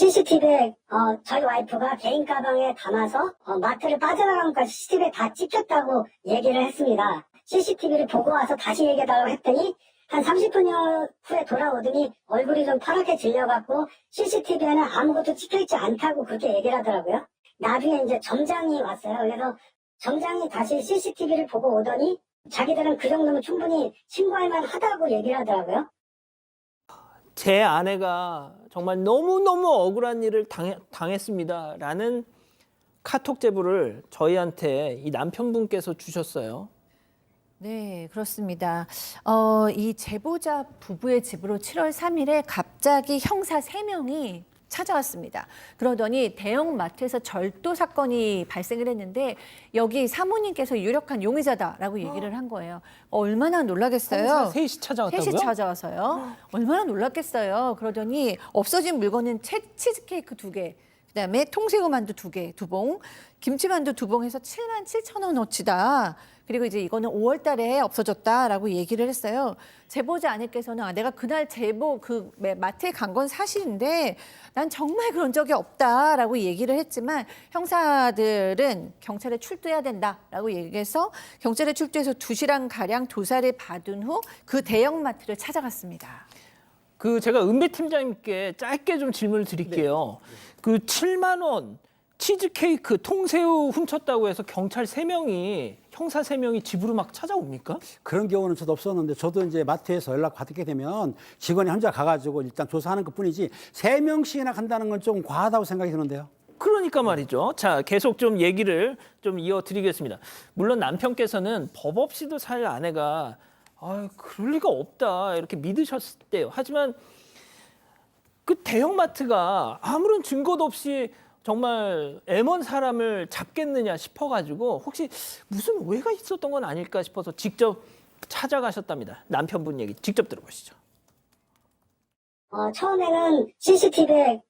CCTV에 저희 와이프가 개인 가방에 담아서 마트를 빠져나간 것까지 CCTV에 다 찍혔다고 얘기를 했습니다. CCTV를 보고 와서 다시 얘기해달라고 했더니 한 30분여 후에 돌아오더니 얼굴이 좀 파랗게 질려갖고 CCTV에는 아무것도 찍혀있지 않다고 그렇게 얘기를 하더라고요. 나중에 이제 점장이 왔어요. 그래서 점장이 다시 CCTV를 보고 오더니 자기들은 그 정도면 충분히 신고할 만하다고 얘기를 하더라고요. 제 아내가 정말 너무너무 억울한 일을 당했습니다. 라는 카톡 제보를 저희한테 이 남편분께서 주셨어요. 네, 그렇습니다. 이 제보자 부부의 집으로 7월 3일에 갑자기 형사 3명이 찾아왔습니다. 그러더니 대형마트에서 절도 사건이 발생을 했는데 여기 사모님께서 유력한 용의자다라고 얘기를 한 거예요. 얼마나 놀라겠어요. 형사 셋이 찾아왔다고요? 셋이 찾아와서요. 얼마나 놀랐겠어요. 그러더니 없어진 물건은 치즈케이크 2개, 그다음에 통새우 만두 2개, 2봉, 김치만두 2봉 해서 77,000원어치다. 그리고 이제 이거는 5월 달에 없어졌다라고 얘기를 했어요. 제보자 아내께서는 내가 그날 마트에 간 건 사실인데 난 정말 그런 적이 없다라고 얘기를 했지만 형사들은 경찰에 출두해야 된다라고 얘기해서 경찰에 출두해서 2시간가량 조사를 받은 후 그 대형마트를 찾아갔습니다. 제가 은배 팀장님께 짧게 좀 질문을 드릴게요. 그 7만 원 치즈케이크, 통새우 훔쳤다고 해서 경찰 3명이, 형사 3명이 집으로 막 찾아옵니까? 그런 경우는 저도 없었는데 저도 이제 마트에서 연락 받게 되면 직원이 혼자 가가지고 일단 조사하는 것 뿐이지 3명씩이나 간다는 건 좀 과하다고 생각이 드는데요. 그러니까 말이죠. 자, 계속 좀 얘기를 좀 이어드리겠습니다. 물론 남편께서는 법 없이도 살 아내가 그럴 리가 없다 이렇게 믿으셨을 때요. 하지만 그 대형마트가 아무런 증거도 없이 정말 M1 사람을 잡겠느냐 싶어가지고 혹시 무슨 오해가 있었던 건 아닐까 싶어서 직접 찾아가셨답니다. 남편분 얘기 직접 들어보시죠. 처음에는 CCTV에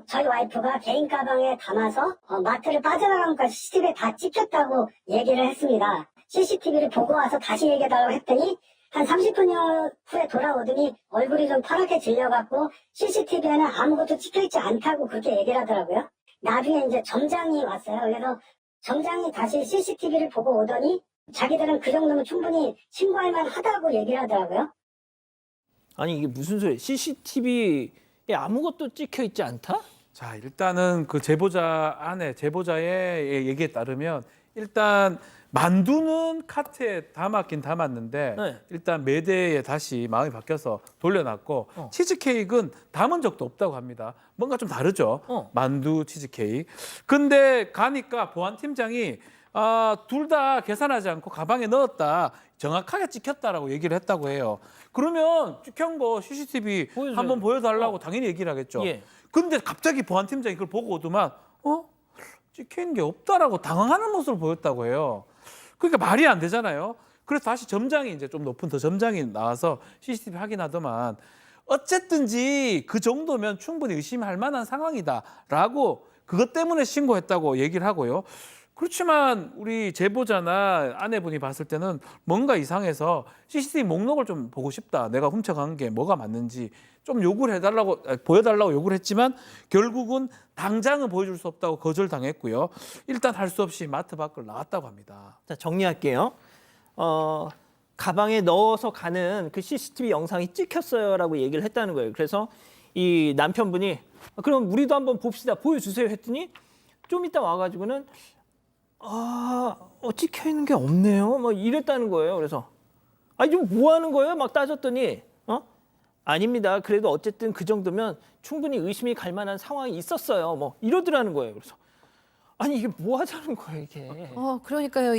저희 와이프가 개인 가방에 담아서 마트를 빠져나간 것까지 CCTV에 다 찍혔다고 얘기를 했습니다. CCTV를 보고 와서 다시 얘기해달라고 했더니 한 30분여 후에 돌아오더니 얼굴이 좀 파랗게 질려갖고 CCTV에는 아무것도 찍혀있지 않다고 그렇게 얘기를 하더라고요. 나중에 이제 점장이 왔어요. 그래서 점장이 다시 CCTV를 보고 오더니 자기들은 그 정도면 충분히 신고할 만하다고 얘기를 하더라고요. 아니 이게 무슨 소리예요? CCTV에 아무것도 찍혀 있지 않다? 자, 일단은 그 제보자의 얘기에 따르면 일단 만두는 카트에 담았긴 담았는데 네. 일단 매대에 다시 마음이 바뀌어서 돌려놨고 치즈케이크는 담은 적도 없다고 합니다. 뭔가 좀 다르죠. 만두, 치즈케이크. 근데 가니까 보안팀장이 둘 다 계산하지 않고 가방에 넣었다. 정확하게 찍혔다라고 얘기를 했다고 해요. 그러면 찍힌 거 CCTV 보여줘요. 한번 보여달라고 당연히 얘기를 하겠죠. 예. 근데 갑자기 보안팀장이 그걸 보고 오더만 찍힌 게 없다라고 당황하는 모습을 보였다고 해요. 그러니까 말이 안 되잖아요. 그래서 다시 점장이 이제 좀 높은 더 점장이 나와서 CCTV 확인하더만 어쨌든지 그 정도면 충분히 의심할 만한 상황이다라고 그것 때문에 신고했다고 얘기를 하고요. 그렇지만 우리 제보자나 아내분이 봤을 때는 뭔가 이상해서 CCTV 목록을 좀 보고 싶다. 내가 훔쳐간 게 뭐가 맞는지 좀 요구를 보여달라고 요구를 했지만 결국은 당장은 보여줄 수 없다고 거절당했고요. 일단 할 수 없이 마트 밖을 나왔다고 합니다. 자, 정리할게요. 가방에 넣어서 가는 그 CCTV 영상이 찍혔어요라고 얘기를 했다는 거예요. 그래서 이 남편분이 그럼 우리도 한번 봅시다. 보여주세요 했더니 좀 이따 와가지고는 찍혀 있는 게 없네요. 뭐 이랬다는 거예요. 그래서 좀 뭐 하는 거예요? 막 따졌더니 아닙니다. 그래도 어쨌든 그 정도면 충분히 의심이 갈 만한 상황이 있었어요. 뭐 이러더라는 거예요. 그래서 이게 뭐 하자는 거예요, 이게. 그러니까요.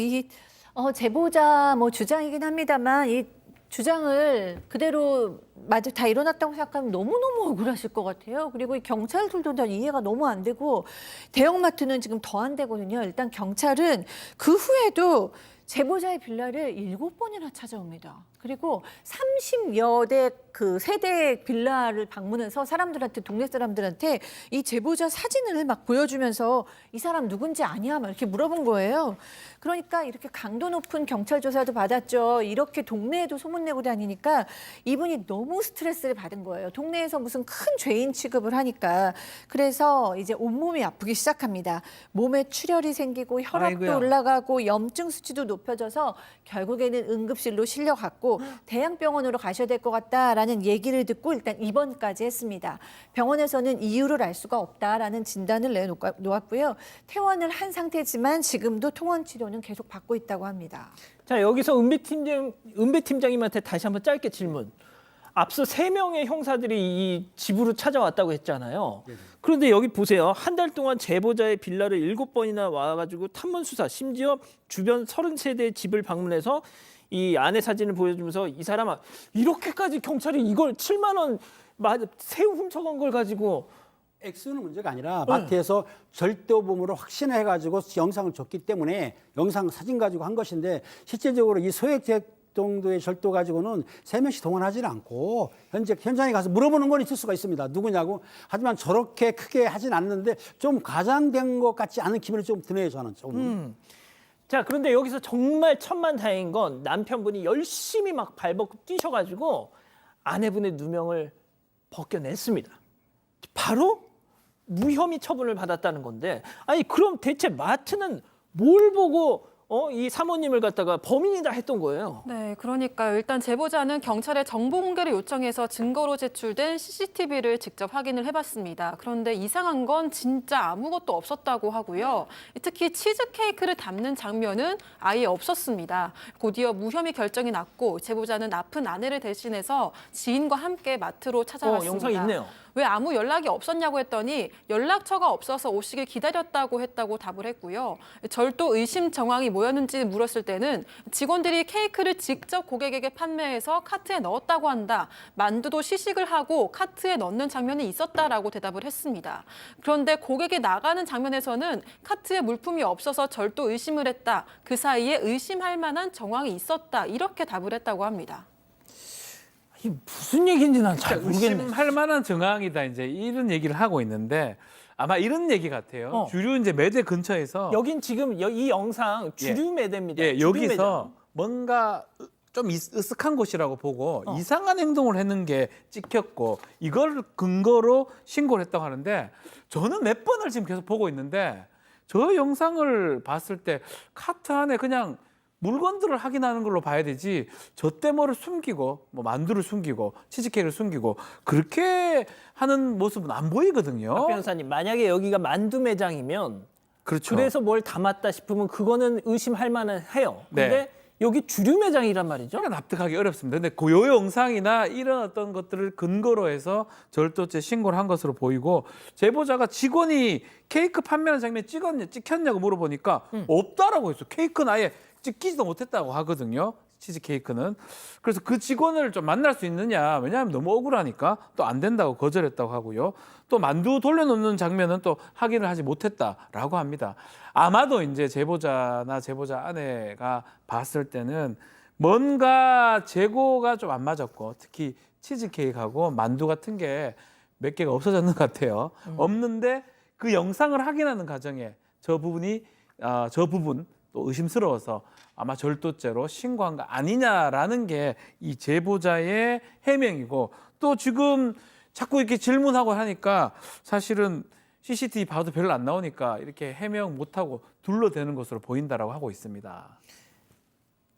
제보자 주장이긴 합니다만 이 주장을 그대로 맞아 다 일어났다고 생각하면 너무너무 억울하실 것 같아요. 그리고 이 경찰들도 다 이해가 너무 안 되고 대형마트는 지금 더 안 되거든요. 일단 경찰은 그 후에도 제보자의 빌라를 7번이나 찾아옵니다. 그리고 30여 대 그 세대 빌라를 방문해서 사람들한테 동네 사람들한테 이 제보자 사진을 막 보여주면서 이 사람 누군지 아냐 막 이렇게 물어본 거예요. 그러니까 이렇게 강도 높은 경찰 조사도 받았죠. 이렇게 동네에도 소문내고 다니니까 이분이 너무 스트레스를 받은 거예요. 동네에서 무슨 큰 죄인 취급을 하니까. 그래서 이제 온몸이 아프기 시작합니다. 몸에 출혈이 생기고 혈압도 아이고야. 올라가고 염증 수치도 높여져서 결국에는 응급실로 실려갔고 대양병원으로 가셔야 될 것 같다라는 얘기를 듣고 일단 입원까지 했습니다. 병원에서는 이유를 알 수가 없다라는 진단을 내놓았고요. 퇴원을 한 상태지만 지금도 통원 치료는 계속 받고 있다고 합니다. 자, 여기서 은배 팀장님한테 다시 한번 짧게 질문. 앞서 3명의 형사들이 이 집으로 찾아왔다고 했잖아요. 그런데 여기 보세요. 한 달 동안 제보자의 빌라를 7번이나 와가지고 탐문 수사, 심지어 주변 33대의 집을 방문해서 이 아내 사진을 보여주면서 이 사람아 이렇게까지 경찰이 이걸 7만 원 새우 훔쳐간 걸 가지고 액수는 문제가 아니라 마트에서 절도범으로 확신해가지고 영상을 줬기 때문에 영상 사진 가지고 한 것인데 실제적으로 이 소액 정도의 절도 가지고는 3명씩 동원하지는 않고 현장에 가서 물어보는 건 있을 수가 있습니다. 누구냐고. 하지만 저렇게 크게 하진 않는데 좀 과장된 것 같지 않은 기분이 좀 드네요, 저는. 조금. 자, 그런데 여기서 정말 천만다행인 건 남편분이 열심히 막 발벗고 뛰셔가지고 아내분의 누명을 벗겨냈습니다. 바로 무혐의 처분을 받았다는 건데, 아니 그럼 대체 마트는 뭘 보고 이 사모님을 갖다가 범인이다 했던 거예요? 네, 그러니까요. 일단 제보자는 경찰에 정보 공개를 요청해서 증거로 제출된 CCTV를 직접 확인을 해봤습니다. 그런데 이상한 건 진짜 아무것도 없었다고 하고요. 특히 치즈케이크를 담는 장면은 아예 없었습니다. 곧이어 무혐의 결정이 났고 제보자는 아픈 아내를 대신해서 지인과 함께 마트로 찾아갔습니다. 영상이 있네요. 왜 아무 연락이 없었냐고 했더니 연락처가 없어서 오시길 기다렸다고 했다고 답을 했고요. 절도 의심 정황이 뭐였는지 물었을 때는 직원들이 케이크를 직접 고객에게 판매해서 카트에 넣었다고 한다. 만두도 시식을 하고 카트에 넣는 장면이 있었다라고 대답을 했습니다. 그런데 고객이 나가는 장면에서는 카트에 물품이 없어서 절도 의심을 했다. 그 사이에 의심할 만한 정황이 있었다. 이렇게 답을 했다고 합니다. 이게 무슨 얘기인지 난 잘 모르겠네. 의심할 만한 정황이다 이제 이런 얘기를 하고 있는데 아마 이런 얘기 같아요. 주류 이제 매대 근처에서 여긴 지금 이 영상 주류 매대입니다. 예, 주류 여기서 매장. 뭔가 좀 으쓱한 곳이라고 보고 이상한 행동을 했는 게 찍혔고 이걸 근거로 신고를 했다고 하는데 저는 몇 번을 지금 계속 보고 있는데 저 영상을 봤을 때 카트 안에 그냥 물건들을 확인하는 걸로 봐야 되지 젖대모를 숨기고 뭐 만두를 숨기고 치즈케이크를 숨기고 그렇게 하는 모습은 안 보이거든요. 박 변호사님, 만약에 여기가 만두 매장이면 그렇죠. 그래서 뭘 담았다 싶으면 그거는 의심할 만은 해요. 근데 네. 여기 주류 매장이란 말이죠. 그러니까 납득하기 어렵습니다. 근데 그 영상이나 이런 어떤 것들을 근거로 해서 절도죄 신고를 한 것으로 보이고 제보자가 직원이 케이크 판매하는 장면 찍혔냐고 물어보니까 없다라고 했어. 케이크는 아예 찍히지도 못했다고 하거든요. 치즈 케이크는. 그래서 그 직원을 좀 만날 수 있느냐. 왜냐하면 너무 억울하니까 또 안 된다고 거절했다고 하고요. 또 만두 돌려놓는 장면은 또 확인을 하지 못했다라고 합니다. 아마도 이제 제보자나 제보자 아내가 봤을 때는 뭔가 재고가 좀 안 맞았고 특히 치즈 케이크하고 만두 같은 게 몇 개가 없어졌는 것 같아요. 없는데 그 영상을 확인하는 과정에 저 부분 또 의심스러워서 아마 절도죄로 신고한 거 아니냐라는 게 이 제보자의 해명이고 또 지금 자꾸 이렇게 질문하고 하니까 사실은 CCTV 봐도 별로 안 나오니까 이렇게 해명 못하고 둘러대는 것으로 보인다라고 하고 있습니다.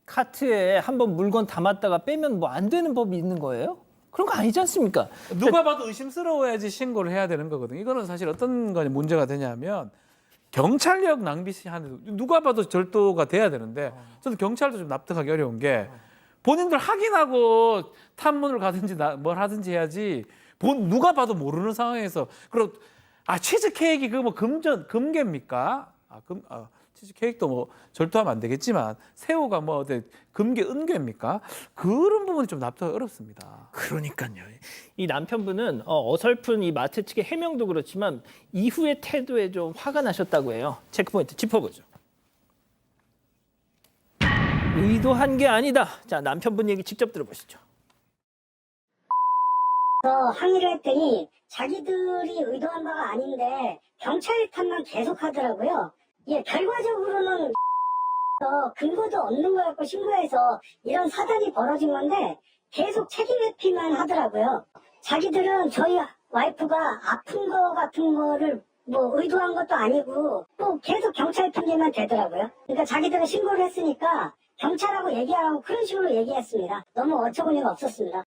카트에 한번 물건 담았다가 빼면 뭐 안 되는 법이 있는 거예요? 그런 거 아니지 않습니까? 누가 봐도 의심스러워야지 신고를 해야 되는 거거든요. 이거는 사실 어떤 거 문제가 되냐면 경찰력 낭비하는 누가 봐도 절도가 돼야 되는데 저는 경찰도 좀 납득하기 어려운 게 본인들 확인하고 탐문을 가든지 뭘 하든지 해야지 누가 봐도 모르는 상황에서 그리고 치즈 케이크 그거 뭐 금괴입니까? 치즈 케이크도 뭐 절도하면 안 되겠지만 새우가 뭐 금괴 은괴입니까? 그런 부분이 좀 납득하기 어렵습니다. 그러니까요. 이 남편분은 어설픈 이 마트 측의 해명도 그렇지만 이후의 태도에 좀 화가 나셨다고 해요. 체크포인트 짚어보죠. 의도한 게 아니다. 자, 남편분 얘기 직접 들어보시죠. 항의를 했더니 자기들이 의도한 바가 아닌데 경찰 탓만 계속 하더라고요. 예, 결과적으로는 근거도 없는 거 갖고 신고해서 이런 사단이 벌어진 건데 계속 책임 회피만 하더라고요. 자기들은 저희 와이프가 아픈 거 같은 거를 뭐 의도한 것도 아니고 또 계속 경찰 핑계만 대더라고요. 그러니까 자기들은 신고를 했으니까 경찰하고 얘기하라고 그런 식으로 얘기했습니다. 너무 어처구니가 없었습니다.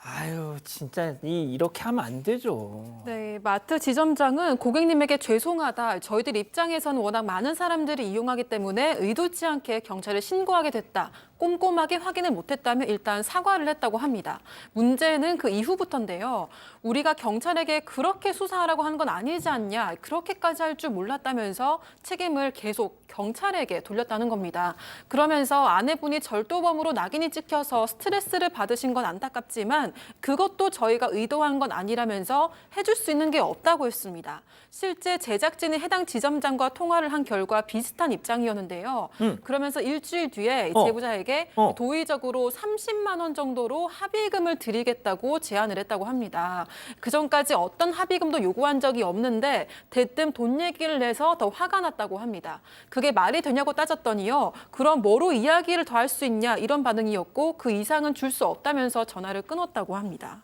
아유, 진짜 이렇게 하면 안 되죠. 네, 마트 지점장은 고객님에게 죄송하다. 저희들 입장에서는 워낙 많은 사람들이 이용하기 때문에 의도치 않게 경찰에 신고하게 됐다. 꼼꼼하게 확인을 못했다면 일단 사과를 했다고 합니다. 문제는 그 이후부터인데요. 우리가 경찰에게 그렇게 수사하라고 하는 건 아니지 않냐. 그렇게까지 할 줄 몰랐다면서 책임을 계속 경찰에게 돌렸다는 겁니다. 그러면서 아내분이 절도범으로 낙인이 찍혀서 스트레스를 받으신 건 안타깝지만 그것도 저희가 의도한 건 아니라면서 해줄 수 있는 게 없다고 했습니다. 실제 제작진이 해당 지점장과 통화를 한 결과 비슷한 입장이었는데요. 그러면서 일주일 뒤에 제보자에게 도의적으로 30만 원 정도로 합의금을 드리겠다고 제안을 했다고 합니다. 그전까지 어떤 합의금도 요구한 적이 없는데 대뜸 돈 얘기를 내서 더 화가 났다고 합니다. 그게 말이 되냐고 따졌더니요. 그럼 뭐로 이야기를 더 할 수 있냐 이런 반응이었고 그 이상은 줄 수 없다면서 전화를 끊었다고 합니다.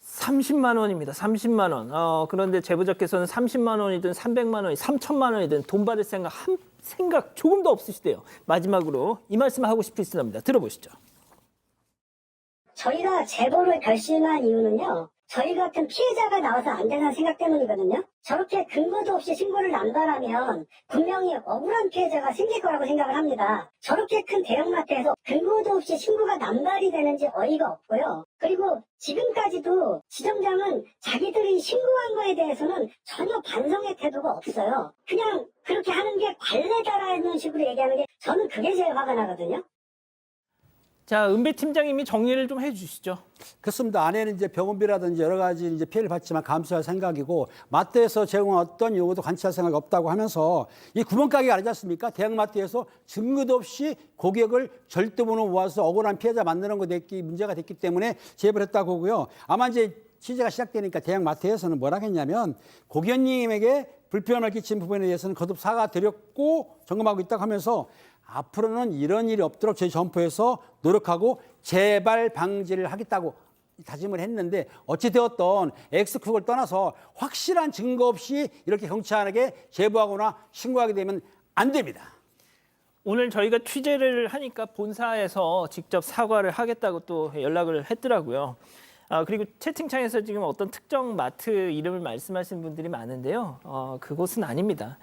30만 원입니다. 30만 원. 그런데 제보자께서는 30만 원이든 300만 원이 3천만 원이든 돈 받을 생각 조금도 없으시대요. 마지막으로 이 말씀 하고 싶으시답니다. 들어보시죠. 저희가 제보를 결심한 이유는요. 저희 같은 피해자가 나와서 안 되는 생각 때문이거든요. 저렇게 근거도 없이 신고를 남발하면 분명히 억울한 피해자가 생길 거라고 생각을 합니다. 저렇게 큰 대형마트에서 근거도 없이 신고가 남발이 되는지 어이가 없고요. 그리고 지금까지도 지점장은 자기들이 신고한 거에 대해서는 전혀 반성의 태도가 없어요. 그냥 그렇게 하는 게 관례다라는 식으로 얘기하는 게 저는 그게 제일 화가 나거든요. 자, 은배 팀장님이 정리를 좀 해주시죠. 그렇습니다. 아내는 이제 병원비라든지 여러 가지 이제 피해를 받지만 감수할 생각이고 마트에서 제공한 어떤 요구도 관찰할 생각이 없다고 하면서 이 구멍가게가 아니지 않습니까? 대형마트에서 증거도 없이 고객을 절도번호 모아서 억울한 피해자 만드는 거 문제가 됐기 때문에 제보를 했다고 하고요. 아마 이제 취재가 시작되니까 대형마트에서는 뭐라 했냐면 고객님에게 불편을 끼친 부분에 대해서는 거듭 사과드렸고 점검하고 있다고 하면서 앞으로는 이런 일이 없도록 저희 점포에서 노력하고 재발 방지를 하겠다고 다짐을 했는데 어찌되었던 X축을 떠나서 확실한 증거 없이 이렇게 경찰에게 제보하거나 신고하게 되면 안 됩니다. 오늘 저희가 취재를 하니까 본사에서 직접 사과를 하겠다고 또 연락을 했더라고요. 그리고 채팅창에서 지금 어떤 특정 마트 이름을 말씀하시는 분들이 많은데요. 그곳은 아닙니다.